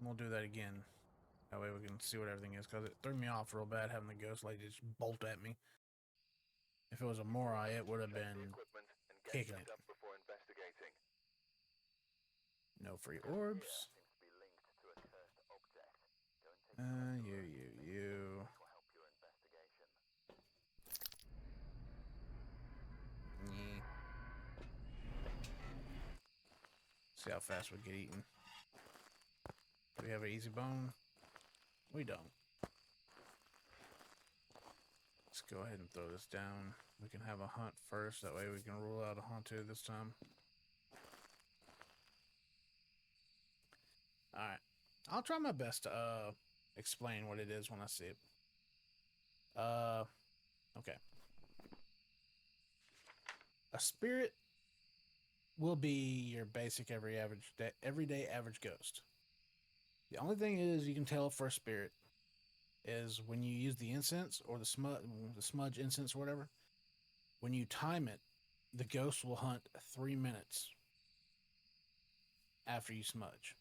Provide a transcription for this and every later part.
we'll do that again. That way we can see what everything is, because it threw me off real bad having the ghost lady just bolt at me. If it was a Morai, it would have been kicking it. No free orbs. You. Yeah. See how fast we get eaten. Do we have an easy bone? We don't. Let's go ahead and throw this down. We can have a hunt first. That way we can rule out a Hantu this time. Alright. I'll try my best to explain what it is when I see it. Okay. A spirit will be your basic everyday average ghost. The only thing is you can tell for a spirit is when you use the incense or the smudge incense or whatever. When you time it, the ghost will hunt 3 minutes after you smudge.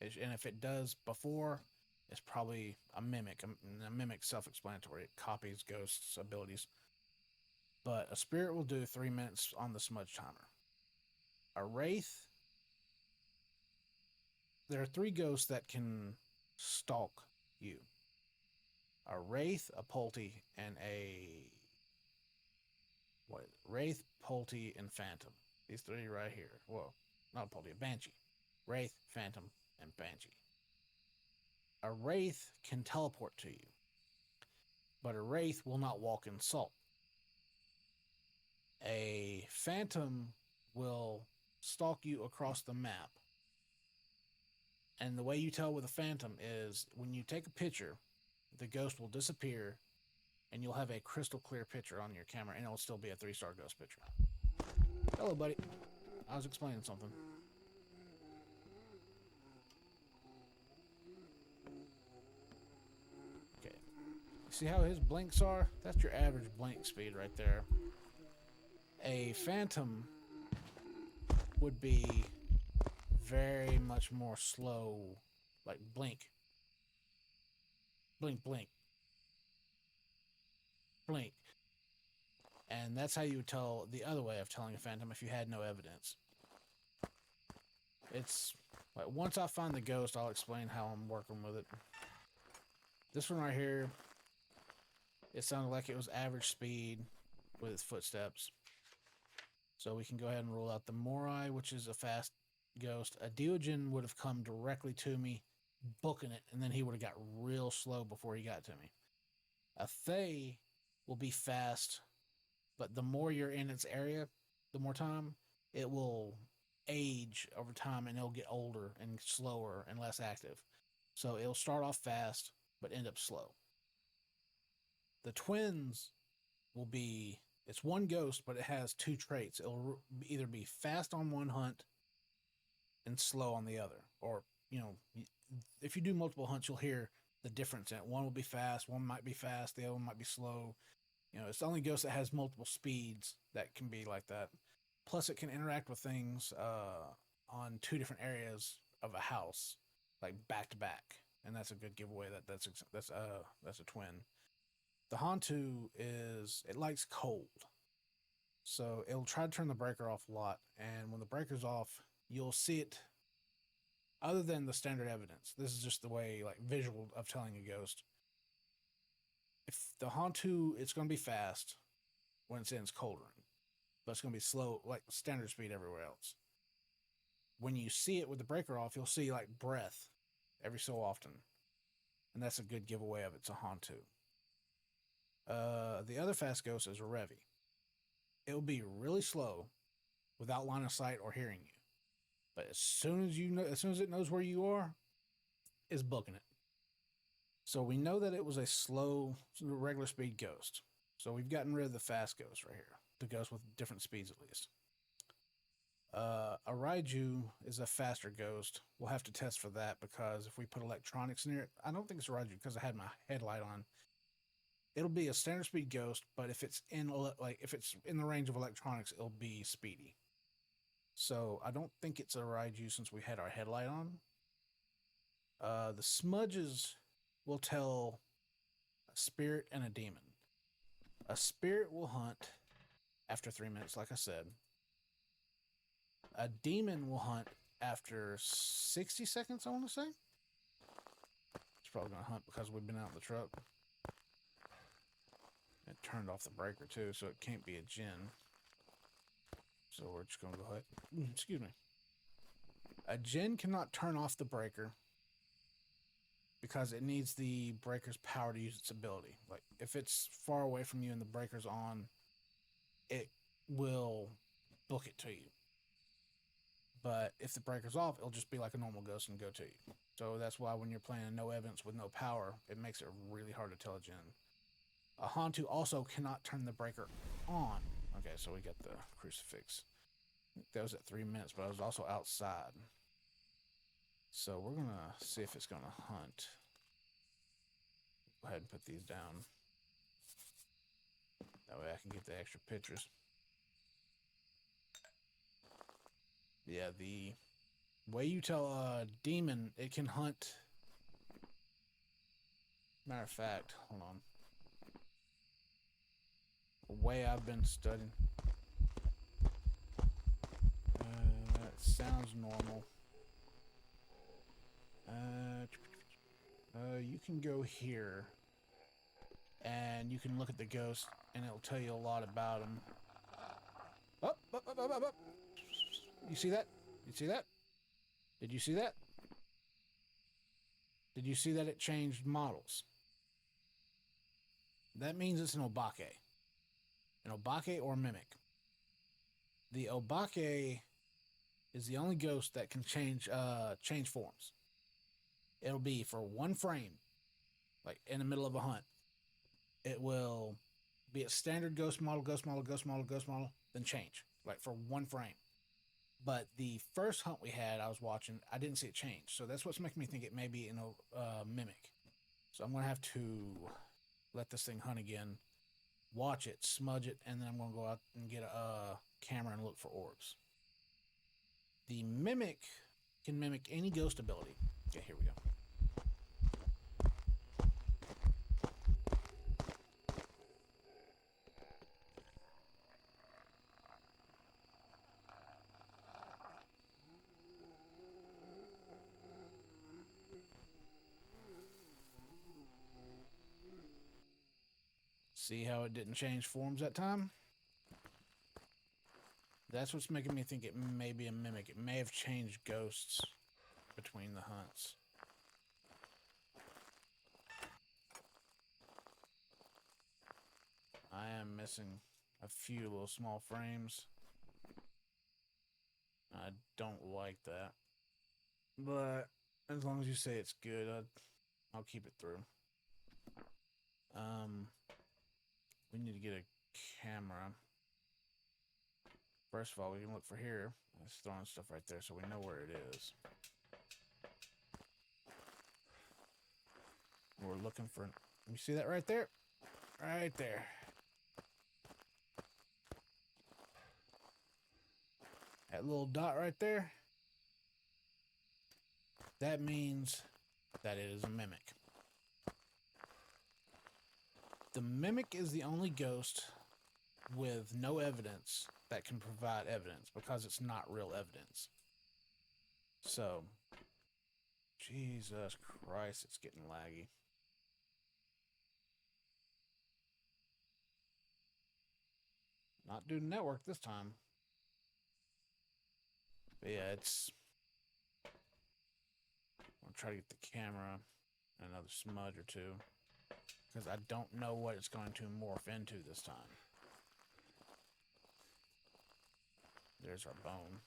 And if it does before, it's probably a mimic. A mimic self-explanatory. It copies ghosts' abilities. But a spirit will do 3 minutes on the smudge timer. A wraith, there are 3 ghosts that can stalk you. A wraith, a polty, and Wraith, polty, and phantom. These 3 right here. Well, not a polty, a banshee. Wraith, phantom, and banshee. A wraith can teleport to you, but a wraith will not walk in salt. A phantom will stalk you across the map. And the way you tell with a phantom is when you take a picture, the ghost will disappear, and you'll have a crystal clear picture on your camera, and it'll still be a 3-star ghost picture. Hello, buddy. I was explaining something. Okay. See how his blinks are? That's your average blink speed right there. A phantom would be very much more slow, like blink. Blink, blink. Blink. And that's how you would tell the other way of telling a phantom if you had no evidence. It's like once I find the ghost, I'll explain how I'm working with it. This one right here, it sounded like it was average speed with its footsteps. So we can go ahead and rule out the Morai, which is a fast ghost. A Deogen would have come directly to me, booking it, and then he would have got real slow before he got to me. A Thay will be fast, but the more you're in its area, the more time, it will age over time and it'll get older and slower and less active. So it'll start off fast, but end up slow. The twins will be, it's one ghost, but it has 2 traits. It'll either be fast on one hunt and slow on the other. Or, if you do multiple hunts, you'll hear the difference in it. One will be fast, one might be fast, the other one might be slow. It's the only ghost that has multiple speeds that can be like that. Plus, it can interact with things on 2 different areas of a house, like back to back, and that's a good giveaway. That's a twin. The Hantu it likes cold, so it'll try to turn the breaker off a lot. And when the breaker's off, you'll see it. Other than the standard evidence, this is just the way, like, visual of telling a ghost. If the Hantu, it's going to be fast when it's in its cold room, but it's going to be slow, like standard speed everywhere else. When you see it with the breaker off, you'll see like breath every so often, and that's a good giveaway of it's a Hantu. The other fast ghost is a Revi. It will be really slow, without line of sight or hearing you, but as soon as it knows where you are, it's booking it. So we know that it was a slow, regular speed ghost. So we've gotten rid of the fast ghost right here. The ghost with different speeds, at least. A Raiju is a faster ghost. We'll have to test for that, because if we put electronics near it, I don't think it's a Raiju because I had my headlight on. It'll be a standard speed ghost, but if it's in the range of electronics, it'll be speedy. So I don't think it's a Raiju since we had our headlight on. The smudges will tell a spirit and a demon. A spirit will hunt after 3 minutes, like I said. A demon will hunt after 60 seconds, I want to say. It's probably going to hunt because we've been out in the truck. It turned off the breaker too, so it can't be a djinn. So we're just going to go ahead. Excuse me. A djinn cannot turn off the breaker because it needs the breaker's power to use its ability. Like, if it's far away from you and the breaker's on, it will book it to you. But if the breaker's off, it'll just be like a normal ghost and go to you. So that's why when you're playing no evidence with no power, it makes it really hard to tell a djinn. A Hantu also cannot turn the breaker on. Okay, so we got the crucifix. That was at 3 minutes, but I was also outside. So we're going to see if it's going to hunt. Go ahead and put these down. That way I can get the extra pictures. Yeah, the way you tell a demon it can hunt. Matter of fact, hold on. The way I've been studying. That sounds normal. You can go here. And you can look at the ghost, and it'll tell you a lot about him. Up, up, up, up, up, up. You see that? You see that? Did you see that? Did you see that it changed models? That means it's an obake. An obake or mimic. The obake is the only ghost that can change forms. It'll be for 1 frame, like in the middle of a hunt. It will be a standard ghost model, ghost model, ghost model, ghost model, then change, like for 1 frame. But the first hunt we had, I was watching, I didn't see it change. So that's what's making me think it may be a mimic. So I'm going to have to let this thing hunt again, watch it, smudge it, and then I'm going to go out and get a camera and look for orbs. The mimic can mimic any ghost ability. Okay, here we go. See how it didn't change forms that time? That's what's making me think it may be a mimic. It may have changed ghosts between the hunts. I am missing a few little small frames. I don't like that. But as long as you say it's good, I'll keep it through. We need to get a camera. First of all, we can look for here. It's throwing stuff right there so we know where it is. We're looking for... You see that right there? Right there. That little dot right there. That means that it is a mimic. The mimic is the only ghost with no evidence that can provide evidence because it's not real evidence. So, Jesus Christ, it's getting laggy. Not doing network this time. But yeah, it's... I'll try to get the camera and another smudge or two, because I don't know what it's going to morph into this time. There's our bone.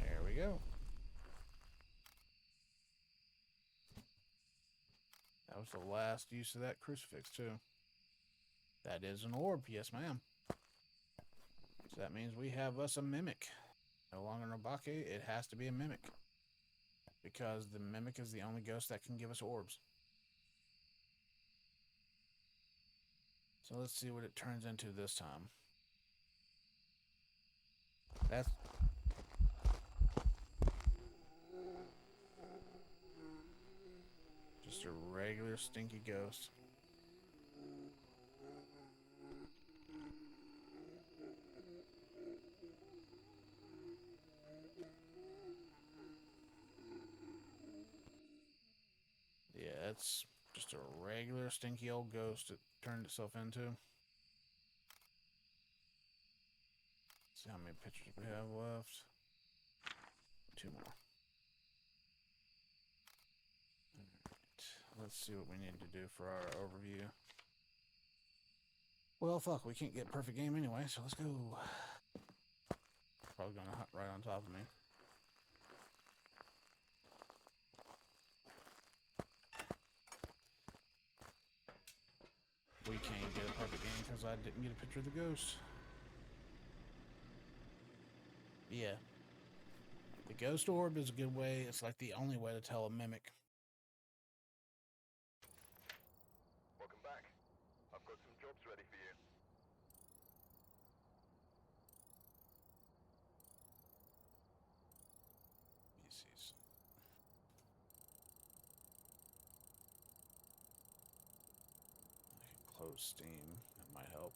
There we go. That was the last use of that crucifix, too. That is an orb, yes ma'am. So that means we have us a mimic. No longer an obake, it has to be a mimic. Because the mimic is the only ghost that can give us orbs. So let's see what it turns into this time. That's just a regular stinky ghost. Yeah, it's just a regular stinky old ghost it turned itself into. See how many pictures we have left. 2 more. Alright, let's see what we need to do for our overview. Well, fuck, we can't get perfect game anyway, so let's go. Probably gonna hunt right on top of me. We can't get a perfect game because I didn't get a picture of the ghost. Yeah. The ghost orb is a good way. It's like the only way to tell a mimic. Welcome back. I've got some jobs ready for you. Let me see some. I can close Steam. That might help.